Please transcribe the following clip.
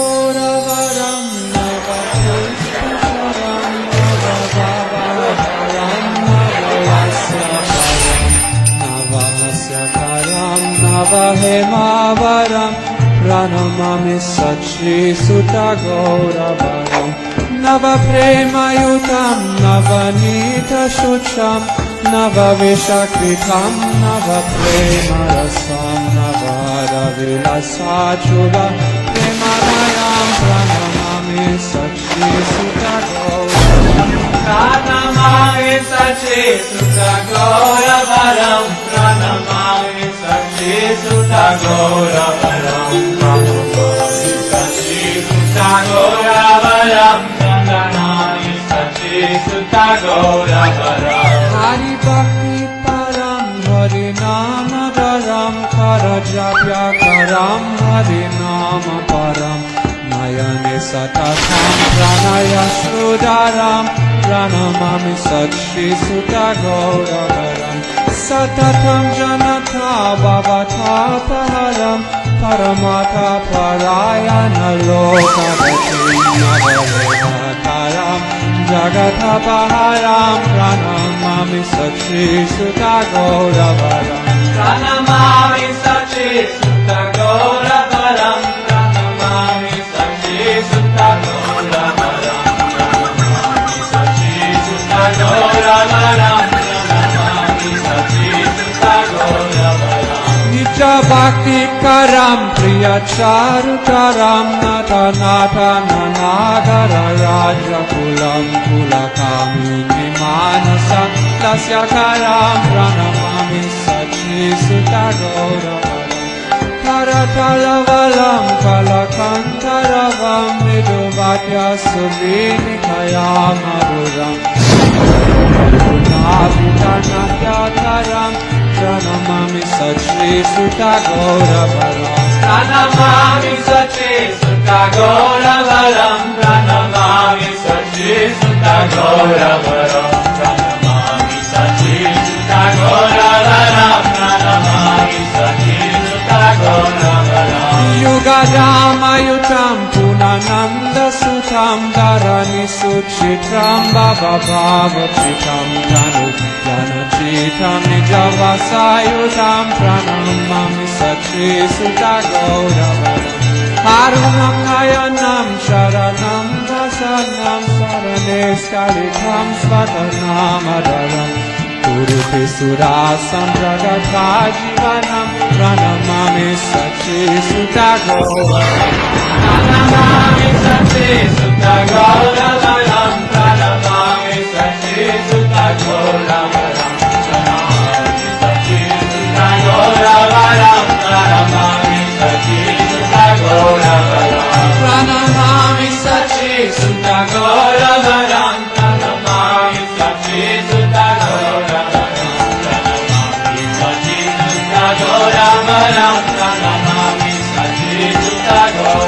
Navagoravadam Navapushparam Navavavaram Navayasya Param Navahemavaram Pranamami Sachi Sutta Gauravaram Navapremayutam Navanita Shucham Navavishakritam Navapremarasam Navadavilasachula Premanayam Pranamami Sachi Sutta Gauravaram Pranamami Sachi Sutta Gauravaram Pranamami Sachi Sutta Gauravaram Pranamami Sachi Sutta Gauravaram Pranamami Sachi Sutta Gauravaram Hari Bhakti Param Hari Nama Param Karajapya Karam Hari Nama Param Nayane Satatam Pranaya Srudaram Pranamami Sachi Sutta Gauravaram Satatam Janata Bhavata Paharam Paramata Parayana Lokavatim Navavataram Jagata Paharam Pranamami Sachi Sutta Gauravaram Pranamami Sachi Sutta Gauravaram Pranamami Sachi Sutta Gauravaram Pranamami Sachi Sutta Gauravaram Pranamami Sachi Sutta Gauravaram Nitya Bhakti Karam Priya Charutaram Nata Nata Nanagara Raja Kulam Kulakamini Manasa Lasya Karam Pranamami Sachi Sutta Gauravaram Karatalavam Kalakantaravam Viduvatya Suvinikaya Maduram Navidanatyattaram Pranamami Sachi Sutta Gauravaram Pranamami Sachi Sutta Gauravaram Pranamami Sachi Sutta Gauravaram Pranamami Sachi Sutta Gauravaram Pranamami Sachi Sutta Gauravaram Yugadhamayutam Punananda Sutam Dharani Suchitram Bhava Bhavachitam Dhanu Dhanachitam Nijavasayutam Pranamami Sachi Sutta Gauravaram Arunam Nayanam Sharanam Dasanam Saraneskhalitam Svatanamadaram Kuruti Surasam Jagata Jivanam Pranamami Sachi Sutta Gauravaram Pranamami Sachi Sutta Gauravaram Pranamami Sachi Sutta Gauravaram Pranamami Sachi Sutta Gauravaram Pranamami Sachi Sutta Gauravaram Pranamami Sachi Sutta Gauravaram Pranamami Sachi Sutta Gauravaram Pranamami Sachi Sutta Gauravaram Pranamami Sachi Sutta Gauravaram